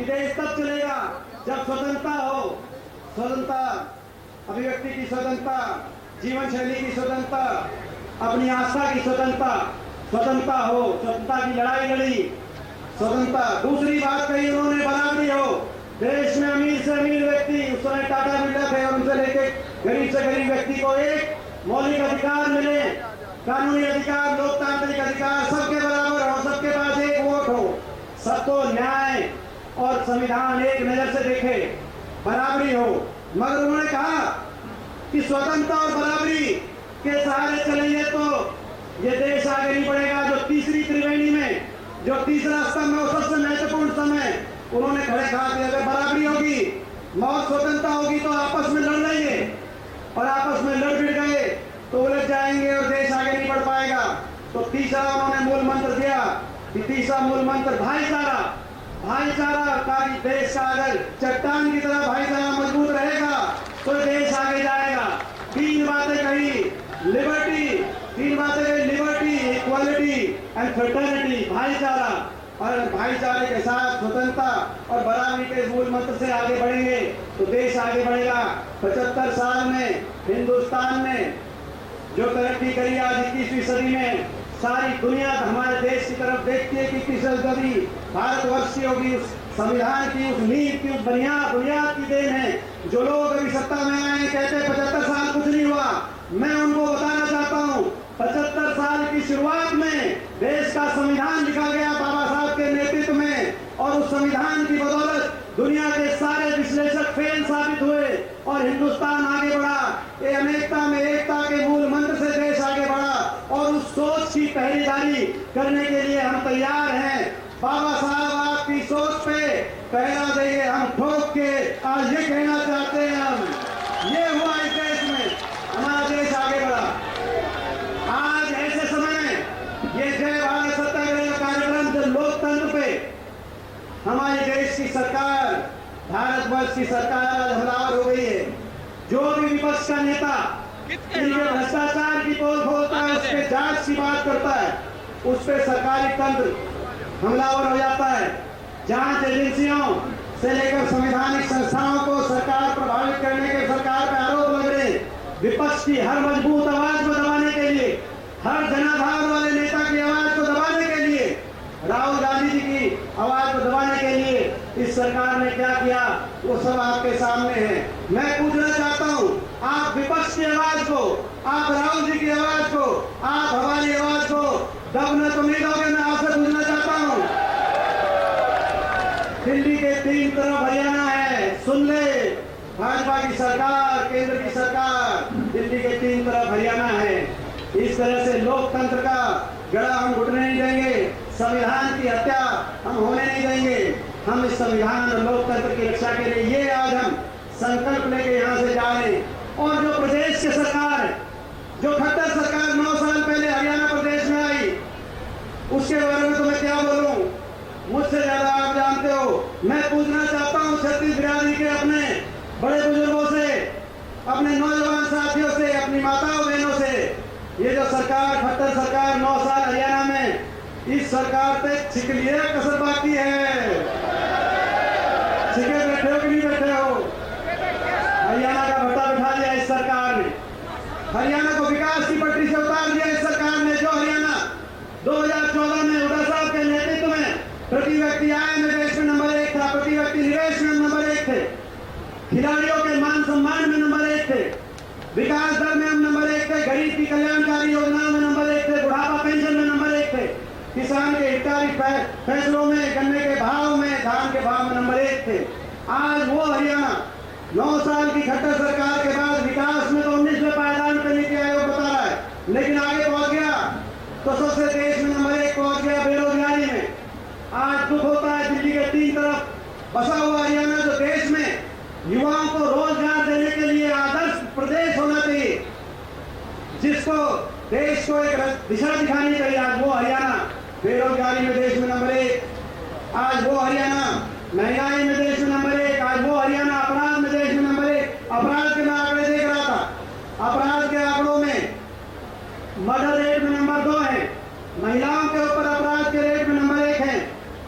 कि देश तब चलेगा जब स्वतंत्रता हो। स्वतंत्रता, अभिव्यक्ति की स्वतंत्रता, जीवन शैली की स्वतंत्रता, अपनी आस्था की स्वतंत्रता हो। स्वतंत्रता की लड़ाई लड़ी, स्वतंत्रता। दूसरी बात कही उन्होंने, बराबरी हो। देश में अमीर से अमीर व्यक्ति, उस समय टाटा बिरला थे, और उनसे लेके गरीब से गरीब व्यक्ति को एक मौलिक अधिकार मिले, कानूनी अधिकार, लोकतांत्रिक अधिकार, सबके बराबर हो, सबके पास एक वोट हो, सबको न्याय और संविधान एक नजर से देखे, बराबरी हो। मगर उन्होंने कहा कि स्वतंत्रता और बराबरी के सहारे चलेंगे तो ये देश आगे नहीं बढ़ेगा। जो तीसरी त्रिवेणी में जो तीसरा स्तंभ है, सबसे महत्वपूर्ण समय उन्होंने खड़े कहा कि अगर बराबरी होगी, मौत स्वतंत्रता होगी तो आपस में लड़ लेंगे, और आपस में लड़ भिड़ गए तो उलझ जाएंगे और देश आगे नहीं बढ़ पाएगा। तो तीसरा उन्होंने मूल मंत्र दिया कि तीसरा मूल मंत्र भाईचारा। भाईचारा का देश का अगर चट्टान की तरह भाईचारा मजबूत रहेगा तो देश आगे जाएगा। तीन बातें कही, लिबर्टी, तीन बातें कही, लिबर्टी, इक्वालिटी एंड फ्रेटर्निटी, भाईचारा। और भाईचारे के साथ स्वतंत्रता और बराबरी के मूल मंत्र से आगे बढ़ेंगे तो देश आगे बढ़ेगा। 75 साल में हिंदुस्तान ने जो तरक्की करी, आज 21वीं सदी में सारी दुनिया हमारे देश की तरफ देखती है कि 21वीं सदी भारतवर्ष की होगी। उस संविधान की, उस नींव की, उस बुनियाद की देन है। जो लोग अभी सत्ता में आए हैं, कहते हैं 75 साल कुछ नहीं हुआ, मैं उनको बताना चाहता हूँ 75 साल की शुरुआत में देश का संविधान लिखा गया बाबा साहब के नेतृत्व में, और उस संविधान की बदौलत दुनिया के सारे विश्लेषक फेल साबित हुए और हिंदुस्तान आगे बढ़ा। ये अनेकता में एकता के मूल मंत्र से देश आगे बढ़ा, और उस सोच की पहरेदारी करने के लिए हम तैयार हैं। बाबा साहब आपकी सोच पे पहरा देंगे हम ठोक के। आज ये कहना चाहते हैं हम, ये हुआ इस देश में, हमारा देश आगे बढ़ा। आज ऐसे समय में ये जय भारत सत्याग्रह का कार्यक्रम जो लोकतंत्र पे हमारे देश की सरकार, भारतवर्ष की सरकार आज हमलावर हो गई है। जो भी विपक्ष का नेता भ्रष्टाचार की पोल खोलता है, उस पर जांच की बात करता है, उस पर सरकारी तंत्र हमलावर हो जाता है। जांच एजेंसियों से लेकर संवैधानिक संस्थाओं को सरकार प्रभावित करने के सरकार पर आरोप लग रहे हैं। विपक्ष की हर मजबूत आवाज को दबाने के लिए, हर जनाधार वाले नेता की आवाज को दबाने के लिए, राहुल गांधी जी की आवाज को दबाने के लिए इस सरकार ने क्या किया वो सब आपके सामने है। मैं पूछना चाहता हूं, आप विपक्ष की आवाज को, आप राहुल जी की आवाज को, आप हमारी आवाज को दबने तो नहीं दोगे? मैं आपसे पूछना चाहता हूं। दिल्ली के तीन तरफ हरियाणा है, सुन ले, भाजपा की सरकार, केंद्र की सरकार, दिल्ली के तीन तरफ हरियाणा है। इस तरह से लोकतंत्र का गड़ा हम घुटने नहीं देंगे, संविधान की हत्या हम होने नहीं देंगे। हम इस संविधान और लोकतंत्र की रक्षा के लिए ये आज हम संकल्प लेके यहाँ से जा रहे हैं। और जो प्रदेश की सरकार है, जो खट्टर सरकार 9 साल पहले हरियाणा प्रदेश में आई, उसके बारे में तो मैं क्या बोलूं, मुझसे ज्यादा आप जानते हो। मैं पूछना चाहता हूं छत्तीस बिरादरी के अपने बड़े बुजुर्गों से, अपने नौजवान साथियों से, अपनी माताओं बहनों से, ये जो सरकार, खट्टर सरकार 9 साल हरियाणा में, इस सरकार पे छिकलिए कसर बाकी है। छिके बैठे हो कि नहीं बैठे हो? हरियाणा का भट्टा बिठा दिया इस सरकार ने, हरियाणा को विकास की पटरी से उतार दिया इस सरकार ने। जो हरियाणा 2014 में हुड्डा साहब के नेतृत्व में प्रति व्यक्ति आय में देश में नंबर 1 था, प्रति व्यक्ति निवेश में नंबर 1 थे, खिलाड़ियों के मान सम्मान में नंबर 1 थे, विकास दर में हम नंबर 1 थे, गरीब की कल्याणकारी योजनाओं में नंबर 1 थे, बुढ़ापा पेंशन में नंबर 1 थे, किसान के हितकारी फैसलों में, गन्ने के भाव में, धान के भाव में नंबर 1 थे। आज वो हरियाणा 9 साल की खट्टर सरकार के बाद विकास में तो 19वें पायदान पे नीति आयोग बता रहा है, लेकिन आगे पहुंच गया तो सबसे देश में नंबर 1 पहुंच गया बेरोजगारी में। आज दुख होता है, दिल्ली के तीन तरफ बसा हुआ हरियाणा जो देश में युवाओं को रोजगार देने के लिए आदर्श प्रदेश होना चाहिए, जिसको देश को एक दिशा दिखानी चाहिए, आज वो हरियाणा बेरोजगारी में देश में नंबर 1, आज वो हरियाणा महंगाई में देश में नंबर 1, आज वो हरियाणा अपराध में देश में नंबर 1। अपराध के मैं आंकड़े देख रहा था, अपराध के आंकड़ों में मर्डर रेट में नंबर 2 है, महिलाओं के ऊपर अपराध के रेट में नंबर 1 है,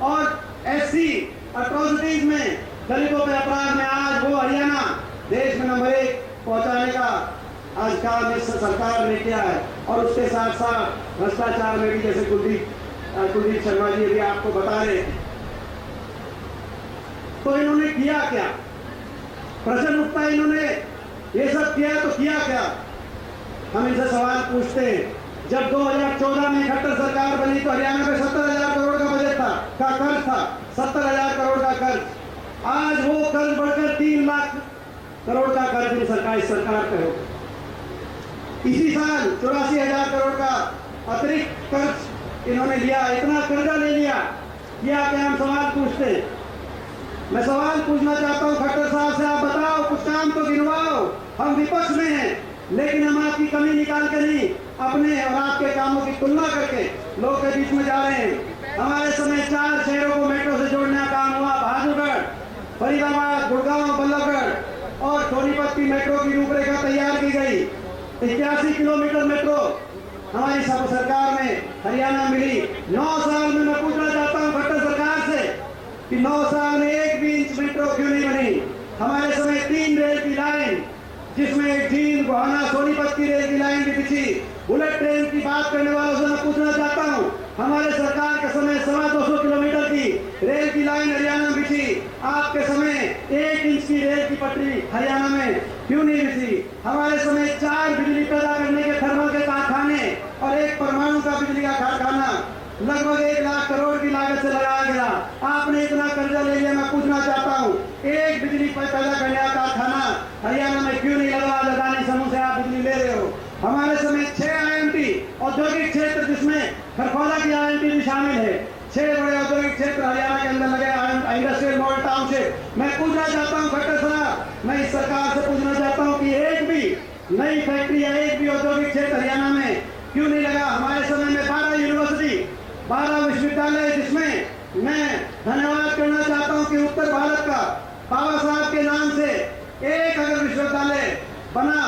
और एससी अट्रॉसिटी एट्रोसिटीज में, दलितों के अपराध में आज वो हरियाणा देश में नंबर 1 पहुंचाने का आज काम इस सरकार ने किया है। और उसके साथ साथ भ्रष्टाचार में भी, जैसे कुलदीप शर्मा जी भी आपको बता रहे थे। तो इन्होंने किया क्या? प्रश्न उठता है, इन्होंने ये सब किया तो किया क्या? हम इनसे सवाल पूछते हैं। जब 2014 में खट्टर सरकार बनी तो हरियाणा में 70,000 करोड़ का बजट का कर्ज था, 70,000 करोड़ का कर्ज। आज वो कर्ज बढ़कर 3 लाख करोड़ का कर्ज इस सरकार पे हो। इसी साल 84,000 करोड़ का अतिरिक्त कर्ज इन्होंने लिया। इतना कर्जा ले लिया, किया क्या? हम सवाल पूछते हैं। मैं सवाल पूछना चाहता हूं खट्टर साहब से, आप बताओ, कुछ काम तो गिनवाओ। हम विपक्ष में हैं, लेकिन हम आपकी कमी निकाल के नहीं, अपने और आपके कामों की तुलना करके लोग के बीच में जा रहे हैं। हमारे समय 4 शहरों को मेट्रो से जोड़ने का काम हुआ, बहादुरगढ़, फरीदाबाद, गुड़गांव, बल्लभगढ़, और सोनीपत की मेट्रो की रूपरेखा तैयार की गई। 81 किलोमीटर मेट्रो हमारी सरकार में हरियाणा मिली। 9 साल में मैं पूछना चाहता हूं खट्टर सरकार से कि 9 साल में 1 भी इंच मेट्रो क्यों नहीं बनी? हमारे समय 3 रेल की लाइन, जिसमें जींद, गोहाना, सोनीपत की रेल की लाइन भी बिछी। बुलेट ट्रेन की बात करने वालों से मैं पूछना चाहता हूं, हमारे सरकार के समय 250 किलोमीटर की रेल की लाइन हरियाणा में बिछी। आपके समय 1 इंच की रेल की पटरी हरियाणा में क्यों नहीं बिछी? हमारे समय 4 बिजली पैदा करने के थर्मल के कारखाने और 1 परमाणु का बिजली का कारखाना लगभग 1 लाख करोड़ की लागत से लगाया गया। आपने इतना कर्जा ले लिया। मैं पूछना चाहता हूं, 1 बिजली पैदा करने का कारखाना हरियाणा में क्यों नहीं लगा? अदानी समूह से आप बिजली ले रहे हो। हमारे समय 6 IMT औद्योगिक क्षेत्र, जिसमें खरखौदा की IMT भी शामिल है, 6 बड़े औद्योगिक क्षेत्र हरियाणा के अंदर लगे, इंडस्ट्रियल मॉडल टाउनशिप। मैं पूछना चाहता हूं खट्टर साहब, मैं इस सरकार से पूछना चाहता हूं कि 1 भी नई फैक्ट्री या 1 भी औद्योगिक क्षेत्र हरियाणा में क्यों नहीं लगा? हमारे समय में 12 यूनिवर्सिटी, 12 विश्वविद्यालय, जिसमें मैं धन्यवाद करना चाहता हूं कि उत्तर भारत का बाबा साहब के नाम से एक अगर विश्वविद्यालय बना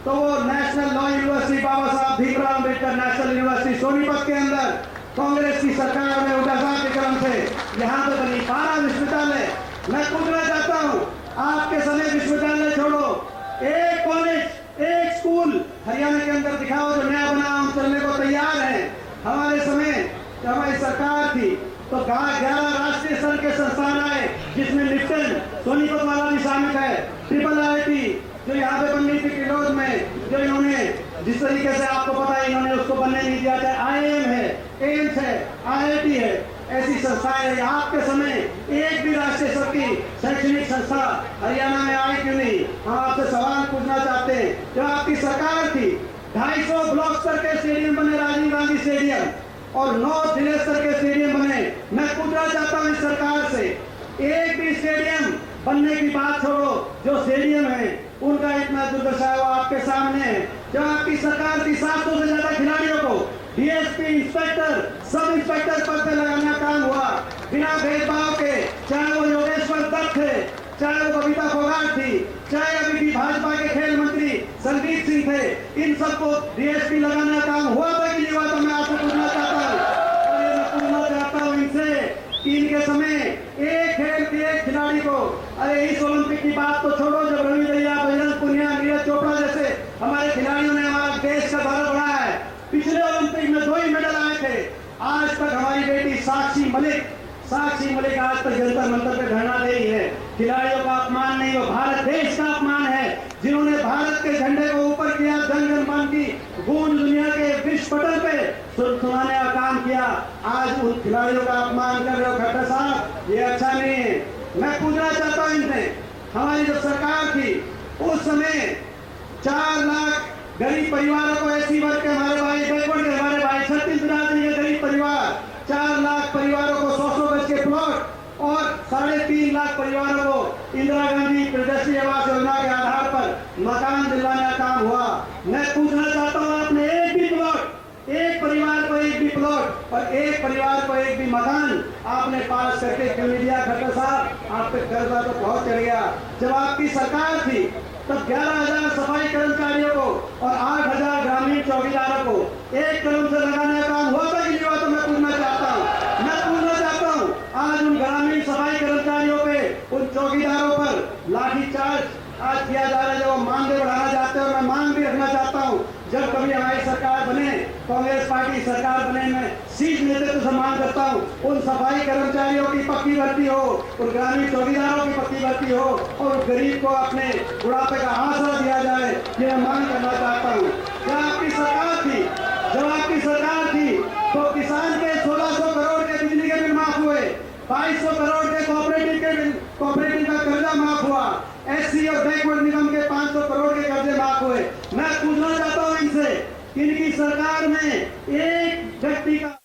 तो वो नेशनल लॉ यूनिवर्सिटी बाबा साहब भीमराव अम्बेडकर नेशनल यूनिवर्सिटी सोनीपत के अंदर कांग्रेस की सरकार में हुड्डा साहब के क्रम से यहाँ पे बनी। 12 विश्वविद्यालय। मैं पूछना चाहता हूँ, आपके समय विश्वविद्यालय छोड़ो, 1 कॉलेज, 1 स्कूल हरियाणा के अंदर दिखाओ जो नया बना, हम चलने को तैयार है। हमारे समय जब हमारी सरकार थी तो 11 राष्ट्रीय स्तर के संस्थान आए, जिसमें लिप्टन, सोनीपत वाला भी शामिल है, ट्रिपल IIT जो यहाँ पे बननी थी किलोद में, जो इन्होंने जिस तरीके से, आपको पता है, इन्होंने उसको बनने नहीं दिया। चाहे IIM है, एम्स है, IIT है, ऐसी संस्थाएं हैं। आपके समय 1 भी राष्ट्रीय स्तर की शैक्षणिक संस्था हरियाणा में आई क्यों नहीं? हम आपसे सवाल पूछना चाहते हैं। जब आपकी सरकार थी, 250 ब्लॉक स्तर के स्टेडियम बने, राजीव गांधी स्टेडियम, और 9 जिले स्तर के स्टेडियम बने। मैं पूछना चाहता हूं इस सरकार से, 1 भी स्टेडियम बनने की बात छोड़ो, जो स्टेडियम है उनका इतना दुर्दशा है वो आपके सामने है। जब आपकी सरकार थी, 700 से ज्यादा खिलाड़ियों को DSP, इंस्पेक्टर, सब इंस्पेक्टर पद पे लगाने का काम हुआ, बिना भेदभाव के। चाहे वो योगेश्वर दत्त थे, चाहे वो बबीता फोगाट थी, चाहे अभी भी भाजपा के खेल मंत्री संदीप सिंह थे, इन सबको DSP लगाने का काम हुआ था कि नहीं हुआ था? मैं आपको पूछना चाहता हूँ। और ये मैं पूछना चाहता हूँ इनसे कि इनके समय 1 खेल के 1 खिलाड़ी को, अरे इस ओलंपिक की बात तो छोड़ो, जब रवि दहिया, बजरंग पुनिया, नीरज चोपड़ा जैसे हमारे खिलाड़ियों ने हमारा देश का गौरव बढ़ाया है। पिछले ओलंपिक में 2 ही मेडल आए थे। आज तक हमारी बेटी साक्षी मलिक आज तक जंतर मंतर पे धरना दे रही है। खिलाड़ियों का अपमान नहीं, वो भारत देश का अपमान है, जिन्होंने भारत के झंडे को ऊपर किया, जन गण मन की गूंज दुनिया के विश्व पटल पे सुनाने का काम किया। आज उन खिलाड़ियों का अपमान कर रहे हो खट्टर साहब, ये अच्छा नहीं है। मैं पूछना चाहता हूँ इनसे, हमारी जब सरकार थी उस समय 4 लाख गरीब परिवारों को, ऐसी वर्ग के हमारे भाई, बैकवर्ड के हमारे भाई, 36 बिरादरी के गरीब परिवार, 4 लाख परिवारों को 100 गज के प्लॉट और 3.5 लाख परिवारों को इंदिरा गांधी प्रदर्शनी आवास योजना के आधार पर मकान दिलवाने का काम हुआ। मैं पूछना चाहता हूँ, आपने 1 भी प्लॉट, 1 परिवार को 1 भी प्लॉट और 1 परिवार को 1 भी मकान आपने पास करके क्यों नहीं दिया? खट्टर साहब, आप पे कर्जा तो बहुत चढ़ गया। जब आपकी सरकार थी तब 11,000 सफाई कर्मचारियों को और 8,000 ग्रामीण चौकीदारों को 1 कलम से लगाने का काम हुआ था कि नहीं हुआ? तो मैं पूछना चाहता हूँ। आज उन ग्रामीण सफाई कर्मचारियों पे लाठीचार्ज आज किया जा रहा है, जब वो मानदेय बढ़ाना चाहते हैं। और मैं मांग भी रखना चाहता हूँ, जब कभी हमारी सरकार बने, कांग्रेस पार्टी सरकार बने, मैं शीर्ष नेतृत्व से मांग करता हूँ, उन सफाई कर्मचारियों की पक्की भर्ती हो, उन ग्रामीण चौकीदारों की पक्की भर्ती हो, और गरीब को अपने बुढ़ापे का आसरा दिया जाए। ये मैं मांग करना चाहता हूँ। जब आपकी सरकार थी तो किसान के 1600 करोड़ के बिजली के बिल माफ हुए, 2200 करोड़ के कोऑपरेटिव का कर्जा माफ हुआ, एससी और बैकवर्ड निगम के 500 करोड़ के कर्जे माफ हुए। मैं पूछना चाहता हूं इनसे कि इनकी सरकार में एक व्यक्ति का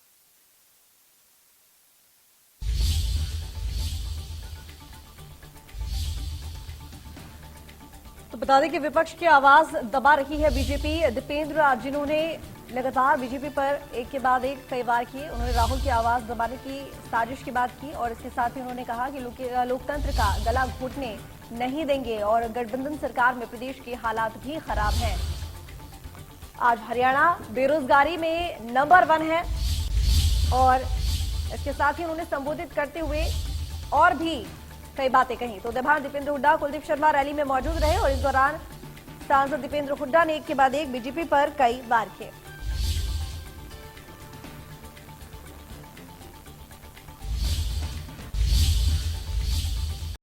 तो बता दें कि विपक्ष की आवाज दबा रही है बीजेपी। दीपेंद्र आज जिन्होंने लगातार बीजेपी पर एक के बाद एक कई बार किए, उन्होंने राहुल की आवाज दबाने की साजिश की बात की और इसके साथ ही उन्होंने कहा कि लोकतंत्र का गला घोटने नहीं देंगे और गठबंधन सरकार में प्रदेश के हालात भी खराब हैं। आज हरियाणा बेरोजगारी में नंबर 1 है और इसके साथ ही उन्होंने संबोधित करते हुए और भी कई बातें कही। तो उदयभान दीपेंद्र हुड्डा, कुलदीप शर्मा रैली में मौजूद रहे और इस दौरान सांसद दीपेंद्र हुड्डा ने एक के बाद एक बीजेपी पर कई वार किए।